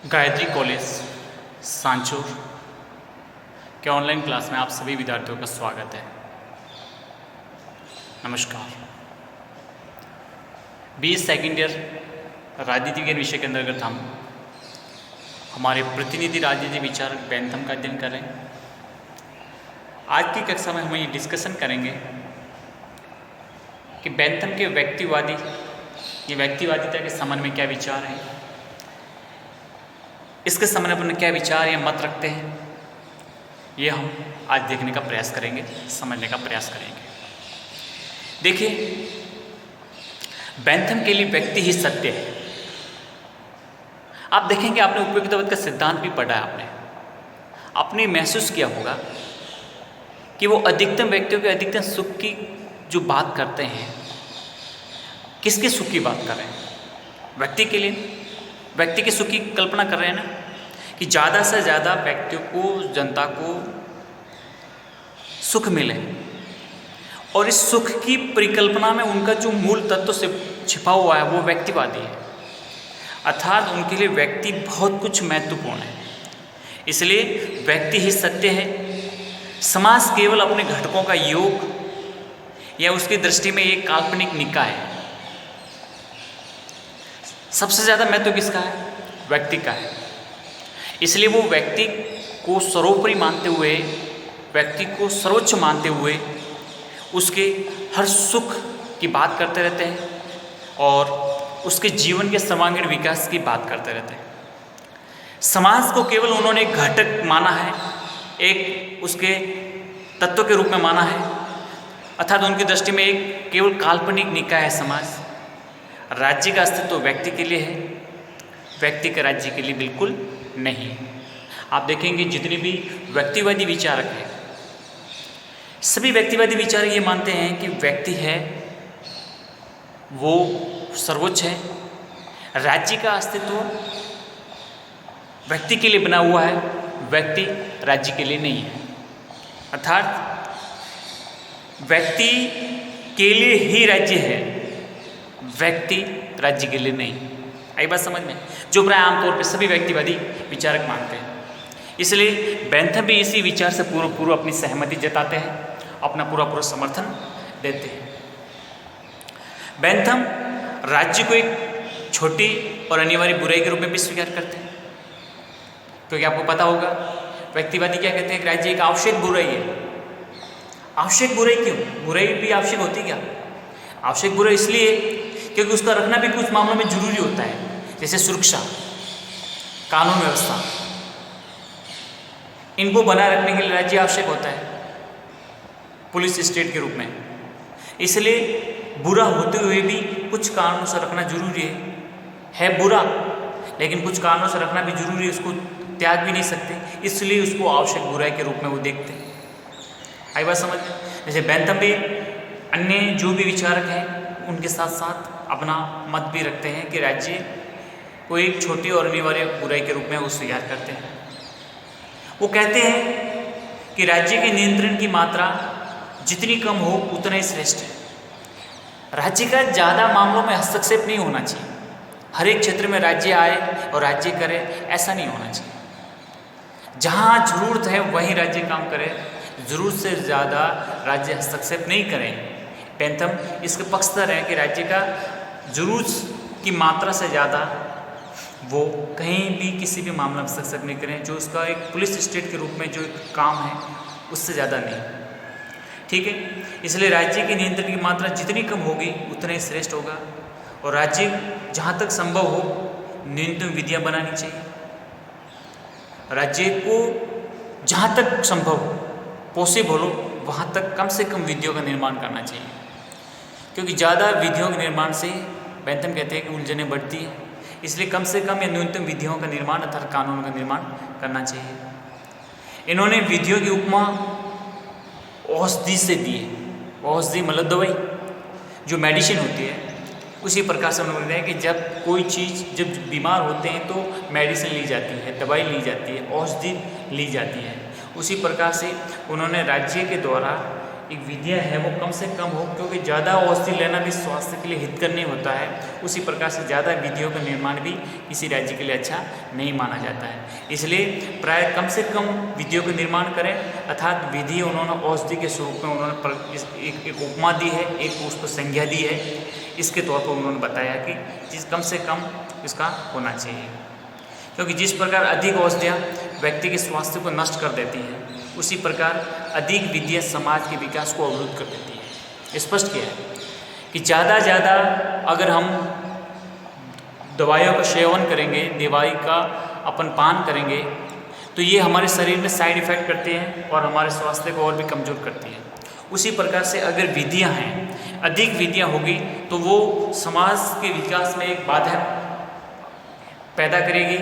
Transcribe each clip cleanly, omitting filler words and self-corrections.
Gayatri college Sanchore के online class में आप सभी विद्यार्थियों का स्वागत है। नमस्कार। बीए सेकेंड ईयर राजनीति विज्ञान विषय के अंतर्गत हम हमारे प्रतिनिधि राजनीति विचारक बेंथम का अध्ययन कर रहे हैं। आज की कक्षा में हम ये डिस्कशन करेंगे कि बेंथम के व्यक्तिवादिता के संबंध में क्या विचार है, इसके संबंध में अपने क्या विचार या मत रखते हैं, ये हम आज देखने का प्रयास करेंगे, समझने का प्रयास करेंगे। देखिए, बेंथम के लिए व्यक्ति ही सत्य है। आप देखेंगे, आपने उपयोगितावाद का सिद्धांत भी पढ़ा है, आपने महसूस किया होगा कि वो अधिकतम व्यक्तियों के अधिकतम सुख की जो बात करते हैं, किसके सुख की बात कर रहे हैं? व्यक्ति के लिए, व्यक्ति के सुख की कल्पना कर रहे हैं ना, कि ज़्यादा से ज़्यादा व्यक्तियों को, जनता को सुख मिले, और इस सुख की परिकल्पना में उनका जो मूल तत्व से छिपा हुआ है वो व्यक्तिवादी है। अर्थात उनके लिए व्यक्ति बहुत कुछ महत्वपूर्ण है, इसलिए व्यक्ति ही सत्य है। समाज केवल अपने घटकों का योग या उसकी दृष्टि में एक काल्पनिक निकाय है। सबसे ज़्यादा महत्व किसका है? व्यक्ति का है। इसलिए वो व्यक्ति को सर्वोपरि मानते हुए, व्यक्ति को सर्वोच्च मानते हुए उसके हर सुख की बात करते रहते हैं और उसके जीवन के सर्वांगीण विकास की बात करते रहते हैं। समाज को केवल उन्होंने एक घटक माना है, एक उसके तत्व के रूप में माना है, अर्थात उनकी दृष्टि में एक केवल काल्पनिक निकाय है समाज। राज्य का अस्तित्व व्यक्ति के लिए है, व्यक्ति का राज्य के लिए बिल्कुल नहीं। आप देखेंगे जितने भी व्यक्तिवादी विचारक हैं, सभी व्यक्तिवादी विचारक ये मानते हैं कि व्यक्ति है वो सर्वोच्च है, राज्य का अस्तित्व व्यक्ति के लिए बना हुआ है, व्यक्ति राज्य के लिए नहीं है। अर्थात व्यक्ति के लिए ही राज्य है, व्यक्ति राज्य के लिए नहीं। आई बात समझ में? जो प्राय आमतौर पर सभी व्यक्तिवादी विचारक मानते हैं। इसलिए बेंथम भी इसी विचार से पूर्व अपनी सहमति जताते हैं, अपना पूरा समर्थन देते हैं। बेंथम राज्य को एक छोटी और अनिवार्य बुराई के रूप में भी स्वीकार करते हैं, क्योंकि आपको पता होगा व्यक्तिवादी क्या कहते हैं कि राज्य एक आवश्यक बुराई है। आवश्यक बुराई क्यों? बुराई भी आवश्यक होती क्या? आवश्यक बुराई इसलिए क्योंकि उसका रखना भी कुछ मामलों में जरूरी होता है, जैसे सुरक्षा, कानून व्यवस्था, इनको बनाए रखने के लिए राज्य आवश्यक होता है, पुलिस स्टेट के रूप में। इसलिए बुरा होते हुए भी कुछ कारणों से रखना जरूरी है बुरा, लेकिन कुछ कारणों से रखना भी जरूरी है, उसको त्याग भी नहीं सकते, इसलिए उसको आवश्यक बुराई के रूप में वो देखते हैं। आई बात समझ में? जैसे बेंथम भी अन्य जो भी विचारक हैं उनके साथ साथ अपना मत भी रखते हैं कि राज्य को एक छोटी और अनिवार्य बुराई के रूप में वो स्वीकार करते हैं। वो कहते हैं कि राज्य के नियंत्रण की मात्रा जितनी कम हो उतना ही श्रेष्ठ है। राज्य का ज़्यादा मामलों में हस्तक्षेप नहीं होना चाहिए, हर एक क्षेत्र में राज्य आए और राज्य करे, ऐसा नहीं होना चाहिए। जहाँ जरूरत है वहीं राज्य काम करे, ज़रूरत से ज़्यादा राज्य हस्तक्षेप नहीं करें। बेंथम इसके पक्षधर है कि राज्य का जरूरत की मात्रा से ज़्यादा वो कहीं भी किसी भी मामले में हस्तक्षेप नहीं करें, जो उसका एक पुलिस स्टेट के रूप में जो एक काम है उससे ज़्यादा नहीं। ठीक है? इसलिए राज्य के नियंत्रण की मात्रा जितनी कम होगी उतना ही श्रेष्ठ होगा, और राज्य जहाँ तक संभव हो न्यूनतम विधियाँ बनानी चाहिए। राज्य को जहाँ तक संभव हो, पॉसिबल हो, वहाँ तक कम से कम विधियों का निर्माण करना चाहिए, क्योंकि ज़्यादा विधियों के निर्माण से बेंथम कहते हैं कि उलझनें बढ़ती है। इसलिए कम से कम या न्यूनतम विधियों का निर्माण अर्थात कानून का निर्माण करना चाहिए। इन्होंने विधियों की उपमा औषधि से दी है। औषधि मतलब दवाई, जो मेडिसिन होती है, उसी प्रकार से उन्होंने बताया कि जब कोई चीज़, जब बीमार होते हैं तो मेडिसिन ली जाती है, दवाई ली जाती है, औषधि ली जाती है। उसी प्रकार से उन्होंने राज्य के द्वारा एक विद्या है वो कम से कम हो, क्योंकि ज़्यादा औषधि लेना भी स्वास्थ्य के लिए हितकर नहीं होता है। उसी प्रकार से ज़्यादा विधियों का निर्माण भी किसी राज्य के लिए अच्छा नहीं माना जाता है। इसलिए प्राय कम से कम विधियों का निर्माण करें, अर्थात विधि उन्होंने औषधि के स्वरूप में उन्होंने एक उपमा दी है, एक उसको संज्ञा दी है। इसके तौर पर उन्होंने बताया कि चीज़ कम से कम इसका होना चाहिए, क्योंकि जिस प्रकार अधिक औषधियाँ व्यक्ति के स्वास्थ्य को नष्ट कर देती हैं, उसी प्रकार अधिक विधियाँ समाज के विकास को अवरुद्ध कर देती है। स्पष्ट किया है कि ज़्यादा अगर हम दवाइयों का सेवन करेंगे, दवाई का अपन पान करेंगे, तो ये हमारे शरीर में साइड इफ़ेक्ट करते हैं और हमारे स्वास्थ्य को और भी कमज़ोर करती हैं। उसी प्रकार से अगर विधियाँ हैं, अधिक विधियाँ होगी तो वो समाज के विकास में एक बाधा पैदा करेगी,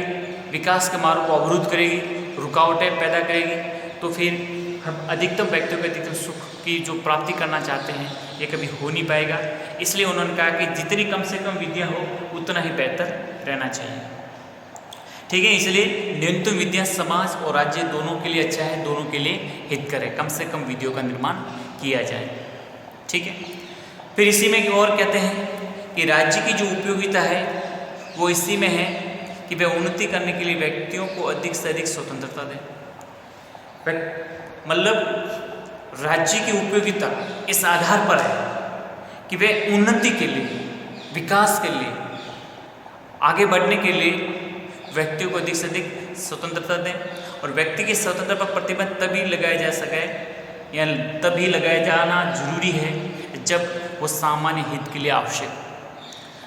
विकास के मार्ग को अवरुद्ध करेगी, रुकावटें पैदा करेगी। तो फिर हम अधिकतम व्यक्तियों को अधिकतम सुख की जो प्राप्ति करना चाहते हैं ये कभी हो नहीं पाएगा। इसलिए उन्होंने कहा कि जितनी कम से कम विद्या हो उतना ही बेहतर रहना चाहिए। ठीक है, इसलिए न्यूनतम विद्या समाज और राज्य दोनों के लिए अच्छा है, दोनों के लिए हितकर है। कम से कम विधियों का निर्माण किया जाए। ठीक है, फिर इसी में और कहते हैं कि राज्य की जो उपयोगिता है वो इसी में है कि वे उन्नति करने के लिए व्यक्तियों को अधिक से अधिक स्वतंत्रता दें। मतलब राज्य की उपयोगिता इस आधार पर है कि वे उन्नति के लिए, विकास के लिए, आगे बढ़ने के लिए व्यक्तियों को अधिक से अधिक स्वतंत्रता दें। और व्यक्ति की स्वतंत्रता पर प्रतिबंध तभी लगाया जा सके या तभी लगाया जाना जरूरी है जब वो सामान्य हित के लिए आवश्यक,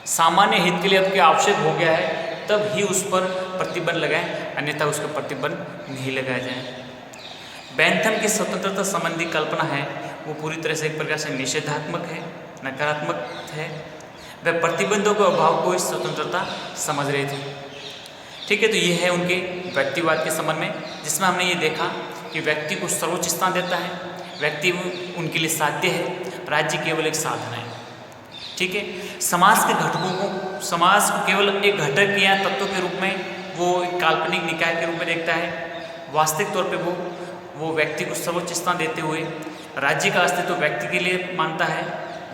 सामान्य हित के लिए अब क्या आवश्यक हो गया है तब ही उस पर प्रतिबंध लगाएं, अन्यथा उस पर प्रतिबंध नहीं लगाया जाए। बेंथम की स्वतंत्रता संबंधी कल्पना है वो पूरी तरह से एक प्रकार से निषेधात्मक है, नकारात्मक है। वह प्रतिबंधों के अभाव को इस स्वतंत्रता समझ रहे थे। ठीक है, तो ये है उनके व्यक्तिवाद के संबंध में, जिसमें हमने ये देखा कि व्यक्ति को सर्वोच्च स्थान देता है, व्यक्ति उनके लिए साध्य है, राज्य केवल एक साधन है। ठीक है, समाज के घटकों को, समाज को केवल एक घटक या तत्व के रूप में वो एक काल्पनिक निकाय के रूप में देखता है। वास्तविक तौर पे वो व्यक्ति को सर्वोच्च स्थान देते हुए राज्य का अस्तित्व व्यक्ति के लिए मानता है,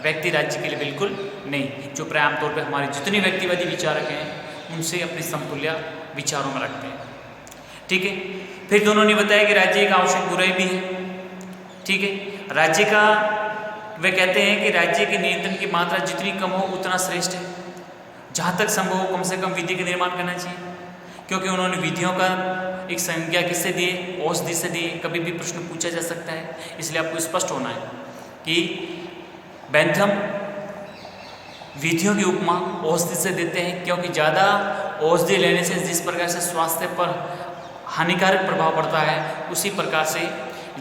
व्यक्ति राज्य के लिए बिल्कुल नहीं, जो प्राय आमतौर पर हमारे जितने व्यक्तिवादी विचारक हैं उनसे अपनी समतुल्य विचारों में रखते हैं। ठीक है, फिर दोनों ने बताया कि राज्य एक आवश्यक बुराई भी है। ठीक है, राज्य का वे कहते हैं कि राज्य के नियंत्रण की मात्रा जितनी कम हो उतना श्रेष्ठ है। जहाँ तक संभव हो कम से कम विधि का निर्माण करना चाहिए, क्योंकि उन्होंने विधियों का एक संज्ञा किससे दिए, औषधि से दिए। कभी भी प्रश्न पूछा जा सकता है, इसलिए आपको स्पष्ट होना है कि बेंथम विधियों की उपमा औषधि से देते हैं, क्योंकि ज़्यादा औषधि लेने से जिस प्रकार से स्वास्थ्य पर हानिकारक प्रभाव पड़ता है, उसी प्रकार से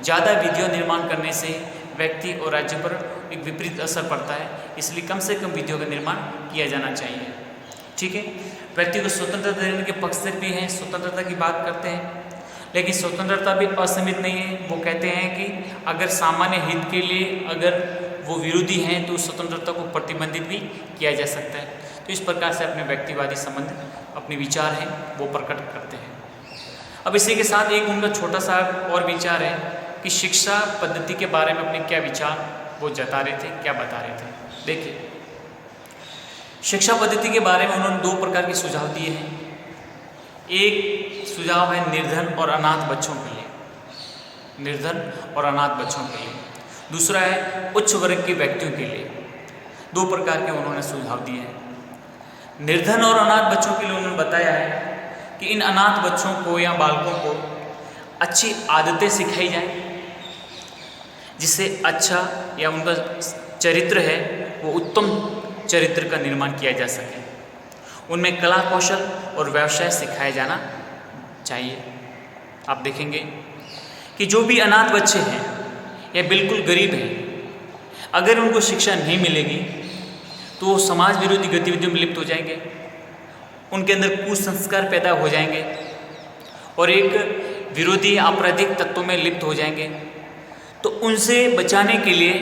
ज़्यादा विधियों निर्माण करने से व्यक्ति और राज्य पर एक विपरीत असर पड़ता है। इसलिए कम से कम विधियों का निर्माण किया जाना चाहिए। ठीक है, व्यक्ति को स्वतंत्रता देने के पक्षधर भी हैं, स्वतंत्रता की बात करते हैं, लेकिन स्वतंत्रता भी असीमित नहीं है। वो कहते हैं कि अगर सामान्य हित के लिए अगर वो विरोधी हैं तो स्वतंत्रता को प्रतिबंधित भी किया जा सकता है। तो इस प्रकार से अपने व्यक्तिवादी संबंध, अपने विचार हैं वो प्रकट करते हैं। अब इसी के साथ एक उनका छोटा सा और विचार है कि शिक्षा पद्धति के बारे में अपने क्या विचार वो जता रहे थे, क्या बता रहे थे। देखिए, शिक्षा पद्धति के बारे में उन्होंने दो प्रकार के सुझाव दिए हैं। एक सुझाव है निर्धन और अनाथ बच्चों के लिए, निर्धन और अनाथ बच्चों के लिए। दूसरा है उच्च वर्ग के व्यक्तियों के लिए। दो प्रकार के उन्होंने सुझाव दिए हैं। निर्धन और अनाथ बच्चों के लिए उन्होंने बताया है कि इन अनाथ बच्चों को या बालकों को अच्छी आदतें सिखाई जाए, जिससे अच्छा या उनका चरित्र है वो उत्तम चरित्र का निर्माण किया जा सके। उनमें कला कौशल और व्यवसाय सिखाया जाना चाहिए। आप देखेंगे कि जो भी अनाथ बच्चे हैं या बिल्कुल गरीब हैं, अगर उनको शिक्षा नहीं मिलेगी तो वो समाज विरोधी गतिविधियों में लिप्त हो जाएंगे, उनके अंदर कुसंस्कार पैदा हो जाएंगे और एक विरोधी आपराधिक तत्वों में लिप्त हो जाएंगे। तो उनसे बचाने के लिए,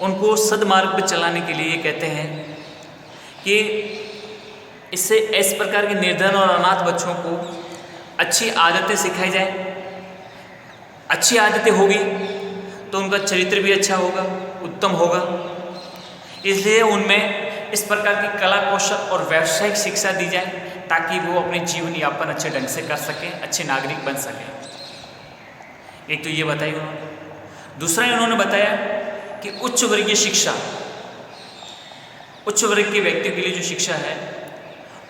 उनको सदमार्ग पर चलाने के लिए ये कहते हैं कि इससे इस प्रकार के निर्धन और अनाथ बच्चों को अच्छी आदतें सिखाई जाए। अच्छी आदतें होगी तो उनका चरित्र भी अच्छा होगा, उत्तम होगा। इसलिए उनमें इस प्रकार की कला कौशल और व्यावसायिक शिक्षा दी जाए ताकि वो अपने जीवन यापन अच्छे ढंग से कर सकें, अच्छे नागरिक बन सकें। एक तो ये बताया उन्होंने। दूसरा उन्होंने बताया कि उच्च वर्गीय शिक्षा, उच्च वर्ग के व्यक्तियों के लिए जो शिक्षा है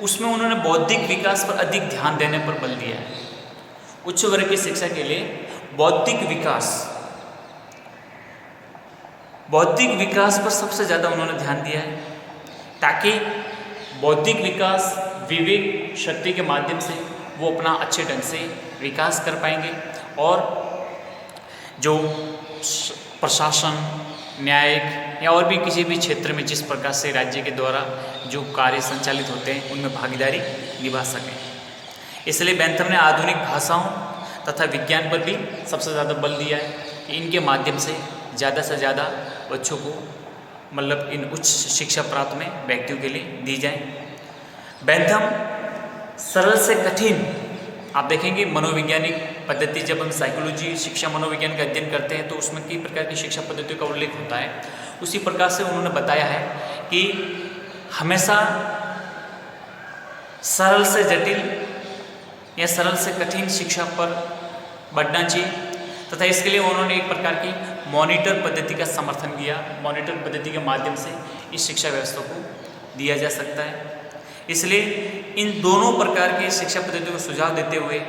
उसमें उन्होंने बौद्धिक विकास पर अधिक ध्यान देने पर बल दिया है। उच्च वर्ग की शिक्षा के लिए बौद्धिक विकास पर सबसे ज़्यादा उन्होंने ध्यान दिया है, ताकि बौद्धिक विकास विवेक शक्ति के माध्यम से वो अपना अच्छे ढंग से विकास कर पाएंगे और जो प्रशासन, न्यायिक या और भी किसी भी क्षेत्र में जिस प्रकार से राज्य के द्वारा जो कार्य संचालित होते हैं उनमें भागीदारी निभा सकें। इसलिए बेंथम ने आधुनिक भाषाओं तथा विज्ञान पर भी सबसे ज़्यादा बल दिया है कि इनके माध्यम से ज़्यादा बच्चों को मतलब इन उच्च शिक्षा प्राप्त में व्यक्तियों के लिए दी जाए। बेंथम सरल से कठिन, आप देखेंगे मनोवैज्ञानिक पद्धति, जब हम साइकोलॉजी शिक्षा मनोविज्ञान का अध्ययन करते हैं तो उसमें कई प्रकार की शिक्षा पद्धतियों का उल्लेख होता है। उसी प्रकार से उन्होंने बताया है कि हमेशा सरल से जटिल या सरल से कठिन शिक्षा पर बढ़ना चाहिए तथा इसके लिए उन्होंने एक प्रकार की मॉनिटर पद्धति का समर्थन किया। मॉनिटर पद्धति के माध्यम से इस शिक्षा व्यवस्था को दिया जा सकता है। इसलिए इन दोनों प्रकार की शिक्षा पद्धतियों को सुझाव देते हुए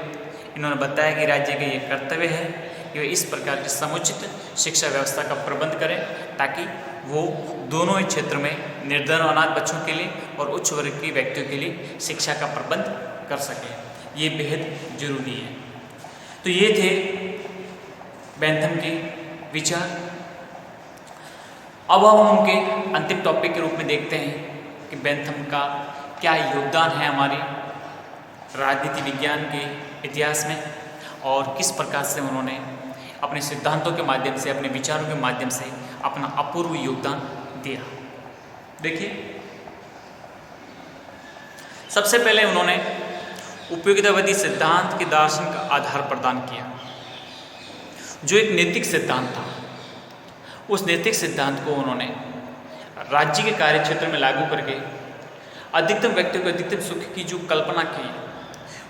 इन्होंने बताया कि राज्य का ये कर्तव्य है कि वे इस प्रकार की समुचित शिक्षा व्यवस्था का प्रबंध करें ताकि वो दोनों ही क्षेत्र में निर्धन और अनाथ बच्चों के लिए और उच्च वर्ग के व्यक्तियों के लिए शिक्षा का प्रबंध कर सकें। ये बेहद जरूरी है। तो ये थे बेंथम के विचार। अब हम उनके अंतिम टॉपिक के रूप में देखते हैं कि बेंथम का क्या योगदान है हमारी राजनीति विज्ञान के इतिहास में और किस प्रकार से उन्होंने अपने सिद्धांतों के माध्यम से, अपने विचारों के माध्यम से अपना अपूर्व योगदान दिया। देखिए, सबसे पहले उन्होंने उपयोगितावादी सिद्धांत के दार्शनिक का आधार प्रदान किया, जो एक नैतिक सिद्धांत था। उस नैतिक सिद्धांत को उन्होंने राज्य के कार्य क्षेत्र में लागू करके अधिकतम व्यक्ति को अधिकतम सुख की जो कल्पना की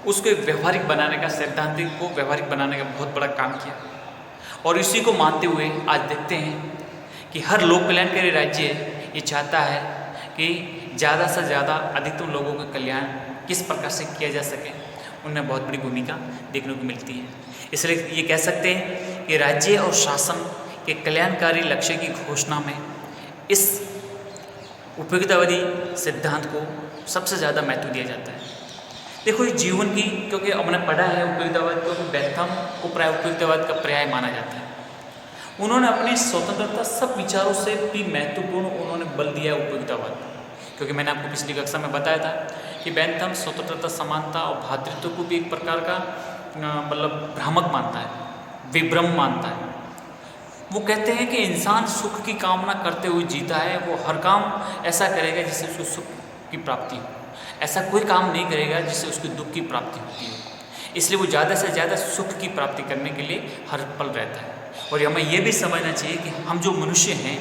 उसको एक व्यवहारिक बनाने का, सैद्धांतिक को व्यवहारिक बनाने का बहुत बड़ा काम किया। और इसी को मानते हुए आज देखते हैं कि हर लोक कल्याणकारी राज्य ये चाहता है कि ज़्यादा से ज़्यादा अधिकतम लोगों का कल्याण किस प्रकार से किया जा सके, उनमें बहुत बड़ी भूमिका देखने को मिलती है। इसलिए ये कह सकते हैं कि राज्य और शासन के कल्याणकारी लक्ष्य की घोषणा में इस उपयोगितावादी सिद्धांत को सबसे ज़्यादा महत्व दिया जाता है। देखो, इस जीवन की, क्योंकि हमने पढ़ा है उपयोगितावाद को, बेंथम को प्राय उपयोगितावाद का पर्याय माना जाता है। उन्होंने अपनी स्वतंत्रता सब विचारों से भी महत्वपूर्ण उन्होंने बल दिया है उपयोगितावाद, क्योंकि मैंने आपको पिछली कक्षा में बताया था कि बेंथम स्वतंत्रता, समानता और भ्रातृत्व को भी एक प्रकार का मतलब भ्रामक मानता है, विभ्रम मानता है। वो कहते हैं कि इंसान सुख की कामना करते हुए जीता है, वो हर काम ऐसा करेगा जिससे उसको सुख की प्राप्ति हो, ऐसा कोई काम नहीं करेगा जिससे उसको दुख की प्राप्ति होती है। इसलिए वो ज़्यादा से ज़्यादा सुख की प्राप्ति करने के लिए हर पल रहता है। और हमें ये भी समझना चाहिए कि हम जो मनुष्य हैं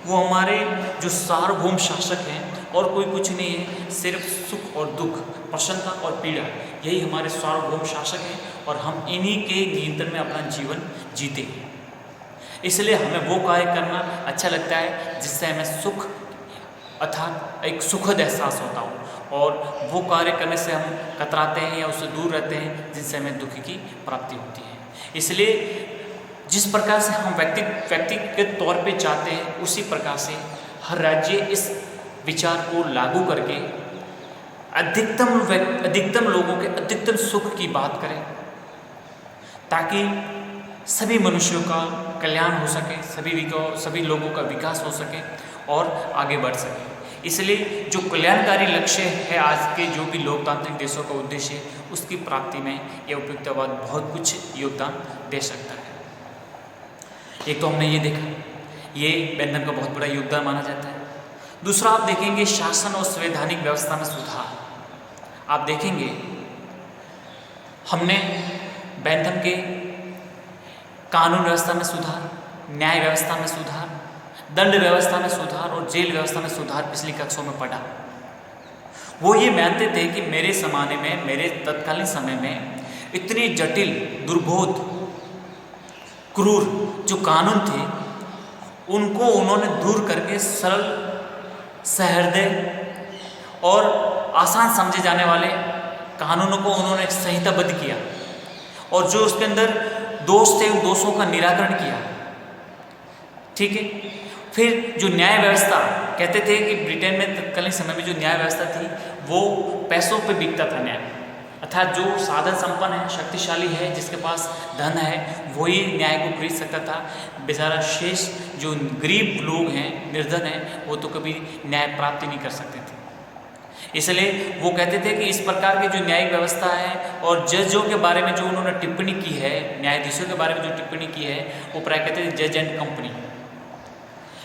वो हमारे जो सार्वभौम शासक हैं और कोई कुछ नहीं है, सिर्फ सुख और दुख, प्रसन्नता और पीड़ा, यही हमारे सार्वभौम शासक हैं और हम इन्हीं के नियंत्रण में अपना जीवन जीते हैं। इसलिए हमें वो कार्य करना अच्छा लगता है जिससे हमें सुख अर्थात एक सुखद एहसास होता हो, और वो कार्य करने से हम कतराते हैं या उससे दूर रहते हैं जिनसे हमें दुख की प्राप्ति होती है। इसलिए जिस प्रकार से हम व्यक्तिगत तौर पे चाहते हैं उसी प्रकार से हर राज्य इस विचार को लागू करके अधिकतम लोगों के अधिकतम सुख की बात करें ताकि सभी मनुष्यों का कल्याण हो सके, सभी लोगों का विकास हो सके और आगे बढ़ सके। इसलिए जो कल्याणकारी लक्ष्य है आज के जो भी लोकतांत्रिक देशों का उद्देश्य, उसकी प्राप्ति में यह उपयुक्तवाद बहुत कुछ योगदान दे सकता है। एक तो हमने ये देखा, ये बेंथम का बहुत बड़ा योगदान माना जाता है। दूसरा आप देखेंगे शासन और संवैधानिक व्यवस्था में सुधार। आप देखेंगे हमने बेंथम के कानून व्यवस्था में सुधार, न्याय व्यवस्था में सुधार, दंड व्यवस्था में सुधार और जेल व्यवस्था में सुधार पिछली कक्षाओं में पढ़ा। वो ये मानते थे कि मेरे ज़माने में, मेरे तत्कालीन समय में इतने जटिल, दुर्बोध, क्रूर जो कानून थे उनको उन्होंने दूर करके सरल, सहृदय और आसान समझे जाने वाले कानूनों को उन्होंने संहिताबद्ध किया और जो उसके अंदर दोष थे उन दोषों का निराकरण किया। ठीक है। फिर जो न्याय व्यवस्था, कहते थे कि ब्रिटेन में तत्कालीन समय में जो न्याय व्यवस्था थी वो पैसों पे बिकता था न्याय, अर्थात जो साधन संपन्न है, शक्तिशाली है, जिसके पास धन है वही न्याय को खरीद सकता था। बेचारा शेष जो गरीब लोग हैं, निर्धन हैं, वो तो कभी न्याय प्राप्ति नहीं कर सकते थे। इसलिए वो कहते थे कि इस प्रकार की जो न्यायिक व्यवस्था है और जजों के बारे में जो उन्होंने टिप्पणी की है, न्यायाधीशों के बारे में जो टिप्पणी की है, वो प्राय कहते थे जज एंड कंपनी।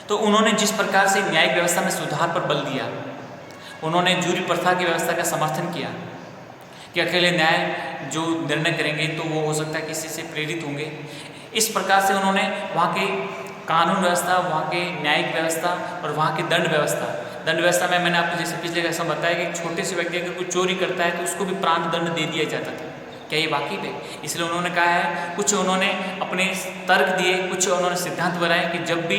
तो उन्होंने जिस प्रकार से न्यायिक व्यवस्था में सुधार पर बल दिया, उन्होंने जूरी प्रथा की व्यवस्था का समर्थन किया कि अकेले न्याय जो निर्णय करेंगे तो वो हो सकता है किसी से प्रेरित होंगे। इस प्रकार से उन्होंने वहाँ के कानून व्यवस्था, वहाँ के न्यायिक व्यवस्था और वहाँ की दंड व्यवस्था में मैंने आपको जैसे पिछले कक्षा में बताया कि छोटे से व्यक्ति अगर कोई चोरी करता है तो उसको भी प्राण दंड दे दिया जाता था। क्या ये वाकिफ है? इसलिए उन्होंने कहा है, कुछ उन्होंने अपने तर्क दिए, कुछ उन्होंने सिद्धांत बनाए कि जब भी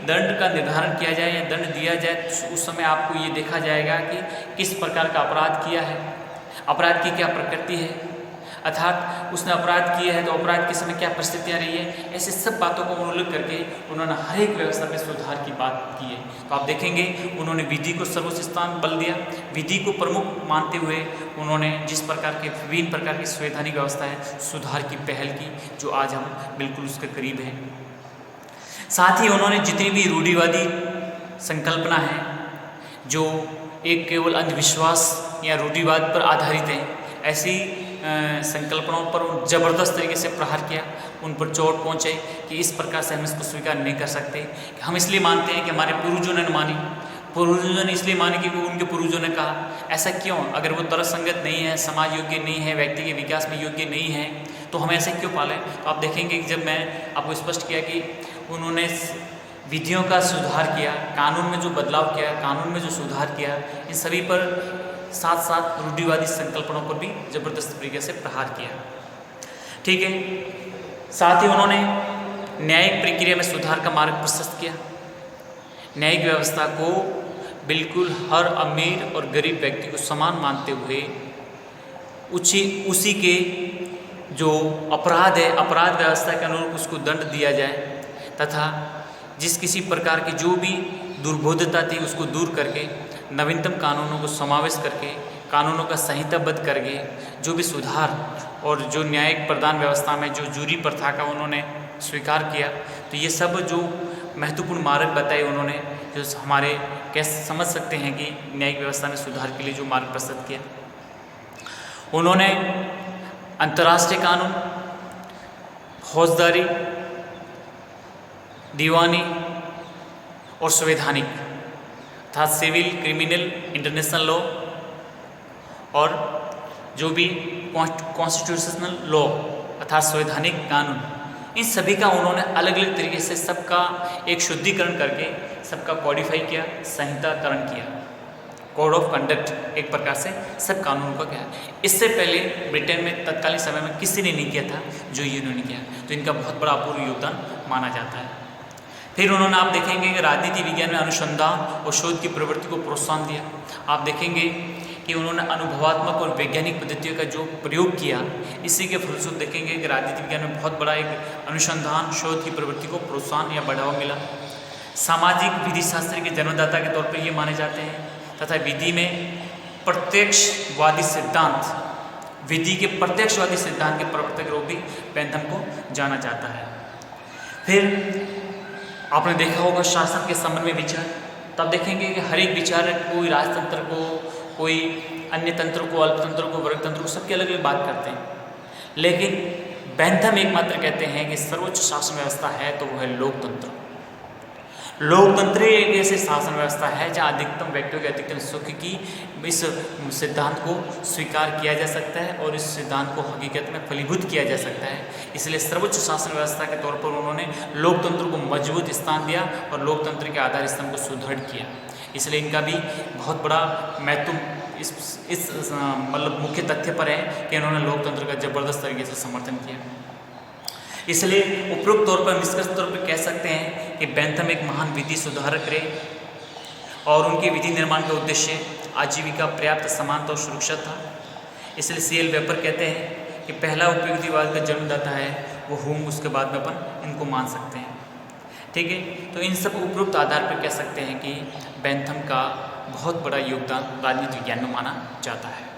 दंड का निर्धारण किया जाए या दंड दिया जाए तो उस समय आपको ये देखा जाएगा कि किस प्रकार का अपराध किया है, अपराध की क्या प्रकृति है, अर्थात उसने अपराध किया है तो अपराध के समय क्या परिस्थितियाँ रही है। ऐसे सब बातों को उल्लेख करके उन्होंने हर एक व्यवस्था में सुधार की बात की है। तो आप देखेंगे उन्होंने विधि को सर्वोच्च स्थान बल दिया, विधि को प्रमुख मानते हुए उन्होंने जिस प्रकार के विभिन्न प्रकार की संवैधानिक व्यवस्था है, सुधार की पहल की, जो आज हम बिल्कुल उसके करीब हैं। साथ ही उन्होंने जितनी भी रूढ़िवादी संकल्पना है जो एक केवल अंधविश्वास या रूढ़िवाद पर आधारित है, ऐसी संकल्पनाओं पर ज़बरदस्त तरीके से प्रहार किया, उन पर चोट पहुँचे कि इस प्रकार से हम इसको स्वीकार नहीं कर सकते। हम इसलिए मानते हैं कि हमारे पूर्वजों ने मानी, पूर्वजों ने इसलिए मानी क्योंकि उनके पूर्वजों ने कहा। ऐसा क्यों? अगर वो तर्कसंगत नहीं है, समाज योग्य नहीं है, व्यक्ति के विकास में योग्य नहीं है, तो हम ऐसे क्यों पालें? तो आप देखेंगे कि जब मैं आपको स्पष्ट किया कि उन्होंने विधियों का सुधार किया, कानून में जो बदलाव किया, कानून में जो सुधार किया, इन सभी पर साथ साथ रूढ़िवादी संकल्पनों पर भी जबरदस्त तरीके से प्रहार किया। ठीक है। साथ ही उन्होंने न्यायिक प्रक्रिया में सुधार का मार्ग प्रशस्त किया। न्यायिक व्यवस्था को बिल्कुल हर अमीर और गरीब व्यक्ति को समान मानते हुए उसी के जो अपराध है, अपराध व्यवस्था के अनुरूप उसको दंड दिया जाए तथा जिस किसी प्रकार की जो भी दुर्बोधता थी उसको दूर करके नवीनतम कानूनों को समावेश करके, कानूनों का संहिताबद्ध करके जो भी सुधार और जो न्यायिक प्रदान व्यवस्था में जो जूरी प्रथा का उन्होंने स्वीकार किया, तो ये सब जो महत्वपूर्ण मार्ग बताए उन्होंने, जो हमारे कैसे समझ सकते हैं कि न्यायिक व्यवस्था में सुधार के लिए जो मार्ग प्रस्तुत किया। उन्होंने अंतर्राष्ट्रीय कानून, फौजदारी, दीवानी और संवैधानिक अर्थात सिविल, क्रिमिनल, इंटरनेशनल लॉ और जो भी कॉन्स्टिट्यूशनल लॉ अर्थात संवैधानिक कानून, इन सभी का उन्होंने अलग अलग तरीके से सबका एक शुद्धिकरण करके सबका कॉडिफाई किया, संहिताकरण किया, कोड ऑफ कंडक्ट एक प्रकार से सब कानूनों का क्या है। इससे पहले ब्रिटेन में तत्कालीन समय में किसी ने नहीं किया था जो ये इन्होंने किया, तो इनका बहुत बड़ा अपूर्व योगदान माना जाता है। फिर उन्होंने, आप देखेंगे कि राजनीति विज्ञान में अनुसंधान और शोध की प्रवृत्ति को प्रोत्साहन दिया। आप देखेंगे कि उन्होंने अनुभवात्मक और वैज्ञानिक पद्धतियों का जो प्रयोग किया, इसी के फलस्वरूप देखेंगे कि राजनीति विज्ञान में बहुत बड़ा एक अनुसंधान, शोध की प्रवृत्ति को प्रोत्साहन या बढ़ावा मिला। सामाजिक विधि शास्त्र के जन्मदाता के तौर पर ये माने जाते हैं तथा विधि में प्रत्यक्षवादी सिद्धांत, विधि के प्रत्यक्षवादी सिद्धांत के प्रवर्तक के रूप भी बेंथम को जाना जाता है। फिर आपने देखा होगा शासन के संबंध में विचार, तब देखेंगे कि हर एक विचार कोई राजतंत्र को, कोई अन्य तंत्र को, अल्पतंत्र को, वर्गतंत्र को, सबके अलग अलग बात करते हैं, लेकिन बेंथम एकमात्र कहते हैं कि सर्वोच्च शासन व्यवस्था है तो वो है लोकतंत्र। लोकतंत्र एक ऐसे शासन व्यवस्था है जहाँ अधिकतम व्यक्तियों के अधिकतम सुख की इस सिद्धांत को स्वीकार किया जा सकता है और इस सिद्धांत को हकीकत में फलीभूत किया जा सकता है। इसलिए सर्वोच्च शासन व्यवस्था के तौर पर उन्होंने लोकतंत्र को मजबूत स्थान दिया और लोकतंत्र के आधार स्तंभ को सुदृढ़ किया। इसलिए इनका भी बहुत बड़ा महत्व इस मतलब मुख्य तथ्य पर है कि इन्होंने लोकतंत्र का जबरदस्त तरीके से समर्थन किया। इसलिए उपरोक्त तौर पर निष्कर्ष तौर पर कह सकते हैं कि बेंथम एक महान विधि सुधारक रहे और उनके विधि निर्माण का उद्देश्य आजीविका, पर्याप्त समानता और सुरक्षा था। इसलिए सीएल वेपर कहते हैं कि पहला उपयुक्तिवाद का जन्मदाता है वो हुम, उसके बाद में अपन इनको मान सकते हैं। ठीक है, तो इन सब उपरोक्त आधार पर कह सकते हैं कि बेंथम का बहुत बड़ा योगदान राजनीति विज्ञान में माना जाता है।